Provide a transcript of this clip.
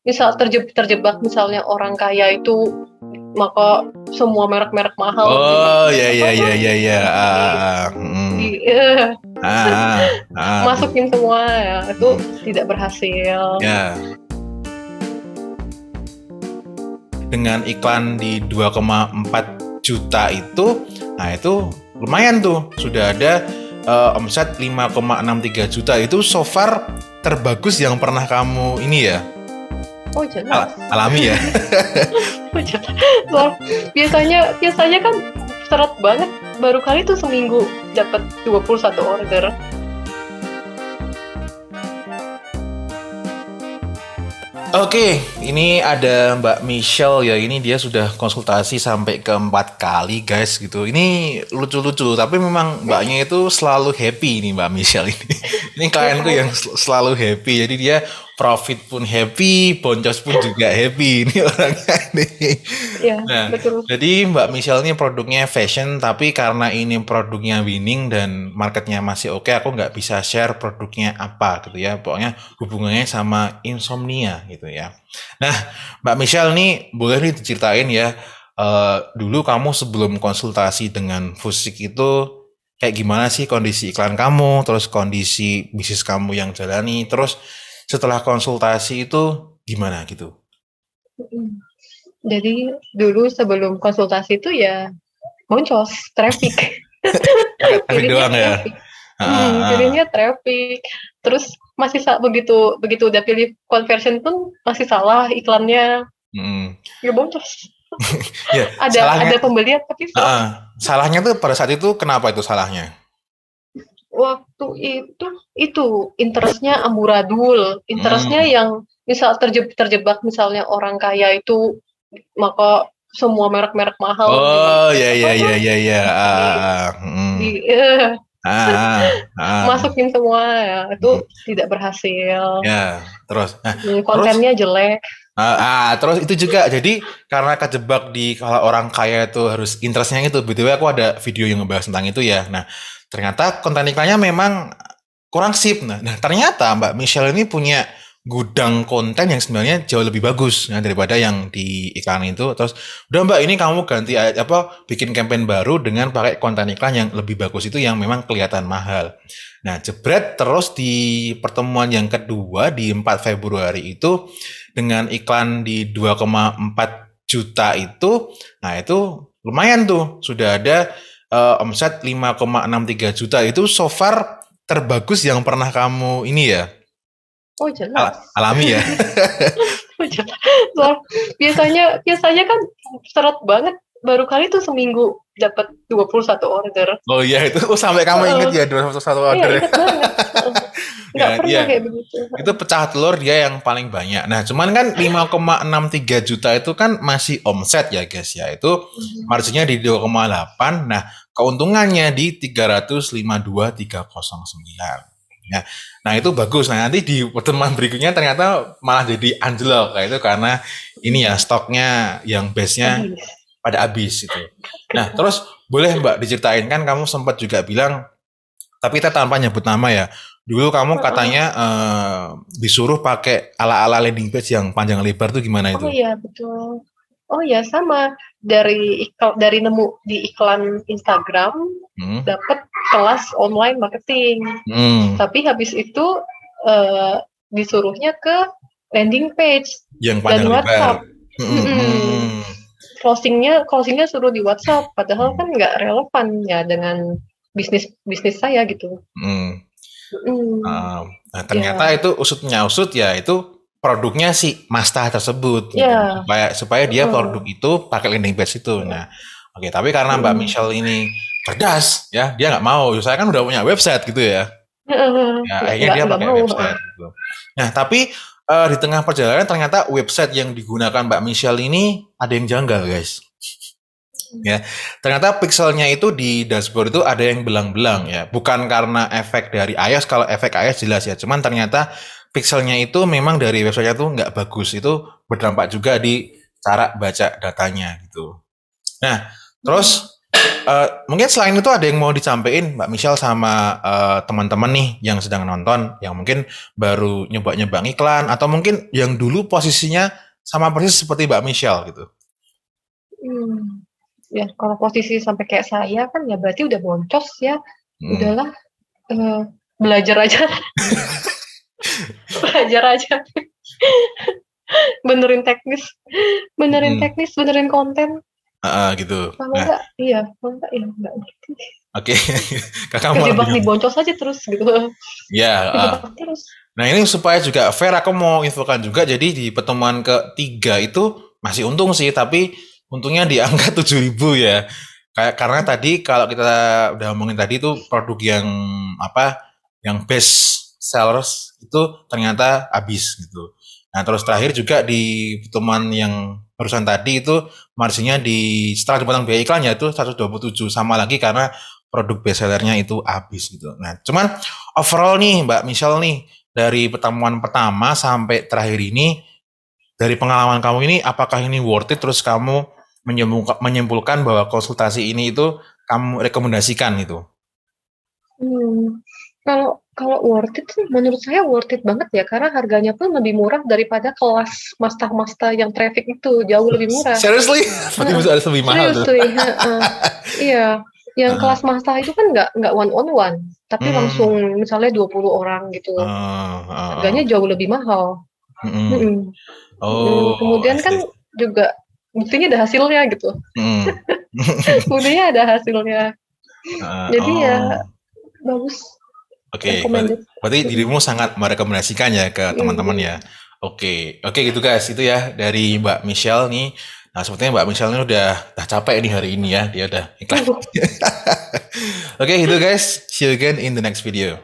misal terjebak misalnya orang kaya itu, maka semua merek-merek mahal Oh ya apa tuh masukin semua ya, itu tidak berhasil. Ya. Dengan iklan di 2,4 juta itu, nah itu lumayan tuh, sudah ada omset 5,63 juta. Itu so far terbagus yang pernah kamu ini ya? Oh jelas. Alami ya? Oh jelas. So, biasanya kan seret banget, baru kali tuh seminggu dapat 21 order. Oke, ini ada Mbak Michelle ya. Ini dia sudah konsultasi sampai ke 4 kali guys gitu. Ini lucu-lucu, tapi memang mbaknya itu selalu happy nih Mbak Michelle ini. Ini klienku yang selalu happy. Jadi dia profit pun happy, boncos pun juga happy. Ini orangnya ini. Ya, Nah, betul. jadi Mbak Michelle ini produknya fashion, tapi karena ini produknya winning dan marketnya masih oke, aku nggak bisa share produknya apa gitu ya. Pokoknya hubungannya sama insomnia gitu ya. Nah, Mbak Michelle nih boleh nih diceritain ya, dulu kamu sebelum konsultasi dengan Fusik itu kayak gimana sih kondisi iklan kamu, terus kondisi bisnis kamu yang jalani, terus setelah konsultasi itu gimana gitu? Jadi dulu sebelum konsultasi itu ya boncos, traffic. Jadinya doang ya. Jadinya traffic. Terus masih begitu udah pilih conversion pun masih salah iklannya. Ya boncos. Ya, ada pembelian tapi salahnya tuh pada saat itu kenapa itu salahnya? Waktu itu interestnya amburadul, interestnya yang misal terjebak misalnya orang kaya itu, maka semua merek-merek mahal. Oh ya. Masukin semua ya, itu tidak berhasil. Ya, terus kontennya jelek. Terus itu juga jadi karena kejebak di kalau orang kaya itu harus interestnya itu. BTW aku ada video yang ngebahas tentang itu ya. Nah, ternyata konten iklannya memang kurang sip. Nah, ternyata Mbak Michelle ini punya gudang konten yang sebenarnya jauh lebih bagus daripada yang di iklan itu. Terus udah Mbak, ini kamu ganti bikin campaign baru dengan pakai konten iklan yang lebih bagus itu yang memang kelihatan mahal. Nah, jebret terus di pertemuan yang kedua di 4 Februari itu dengan iklan di 2,4 juta itu, nah itu lumayan tuh, sudah ada omset 5,63 juta. Itu so far terbagus yang pernah kamu ini ya? Oh jelas. Alami ya. Oh jelas. So, biasanya kan seret banget, baru kali tuh seminggu dapat 21 order. Oh iya, itu sampai kamu inget ya 21 order. Iya, inget banget. Nggak pernah kayak begitu. Itu pecah telur dia yang paling banyak. Nah, cuman kan 5,63 juta itu kan masih omset ya guys ya. Itu marginnya di 2,8. Nah, keuntungannya di 352.309. Nah itu bagus. Nah nanti di pertemuan berikutnya ternyata malah jadi anjlok kayak itu karena ini ya stoknya yang base-nya pada habis itu. Nah terus boleh Mbak diceritain, kan kamu sempat juga bilang, tapi kita tanpa nyebut nama ya, dulu kamu katanya disuruh pakai ala-ala landing page yang panjang lebar tuh gimana itu? Oh iya betul. Oh ya sama, dari nemu di iklan Instagram dapat kelas online marketing. Tapi habis itu disuruhnya ke landing page yang panjang dan WhatsApp. Closingnya suruh di WhatsApp, padahal kan nggak relevan ya dengan bisnis saya gitu. Nah, ternyata itu usutnya ya itu produknya si Masta tersebut gitu. supaya dia produk itu pakai landing page itu. Nah, oke, tapi karena Mbak Michelle ini cerdas ya, dia nggak mau. Saya kan udah punya website gitu ya. Akhirnya dia pakai website gitu. Nah, tapi di tengah perjalanan ternyata website yang digunakan Mbak Michelle ini ada yang janggal, guys. Ya, ternyata pixelnya itu di dashboard itu ada yang belang-belang ya. Bukan karena efek dari iOS, kalau efek iOS jelas ya. Cuman ternyata pixelnya itu memang dari websitenya tuh nggak bagus. Itu berdampak juga di cara baca datanya gitu. Nah, terus Mungkin selain itu ada yang mau disampaikan Mbak Michelle sama teman-teman nih yang sedang nonton, yang mungkin baru nyoba-nyoba iklan, atau mungkin yang dulu posisinya sama persis seperti Mbak Michelle gitu. Ya kalau posisi sampai kayak saya kan ya berarti udah boncos ya. Udahlah, belajar aja. Belajar aja. benerin teknis, benerin konten. Gitu. Kalau enggak, iya, kalau enggak ya enggak ngerti. Oke, kakak mau kejebak nih boncos aja terus gitu. Ya. Terus. Nah ini supaya juga fair, aku mau infokan juga. Jadi di pertemuan ketiga itu masih untung sih, tapi untungnya di angka 7.000 ya. Karena tadi kalau kita udah ngomongin tadi itu produk yang yang best sellers itu ternyata habis gitu. Nah terus terakhir juga di pertemuan yang barusan tadi itu marginnya setelah dipotong biaya iklan ya itu 127 sama lagi karena produk best sellernya itu habis gitu. Nah cuman overall nih Mbak Michelle nih, dari pertemuan pertama sampai terakhir ini, dari pengalaman kamu ini, apakah ini worth it? Terus kamu menyimpulkan bahwa konsultasi ini itu kamu rekomendasikan itu? Kalau worth it sih, menurut saya worth it banget ya, karena harganya pun lebih murah daripada kelas masta yang traffic itu, jauh lebih murah. Seriously? Berarti bisa ada lebih mahal tuh. Iya. Yang kelas masta itu kan nggak one on one, tapi langsung misalnya 20 orang gitu. Harganya jauh lebih mahal. Kemudian kan juga buktinya ada hasilnya gitu. Buktinya ada hasilnya. Jadi ya bagus. Oke, berarti dirimu sangat merekomendasikan ya ke teman-teman ya. Oke, gitu guys, itu ya dari Mbak Michelle nih. Nah, sepertinya Mbak Michelle ini udah capek nih hari ini ya, dia udah iklan. Oke, gitu guys, see you again in the next video.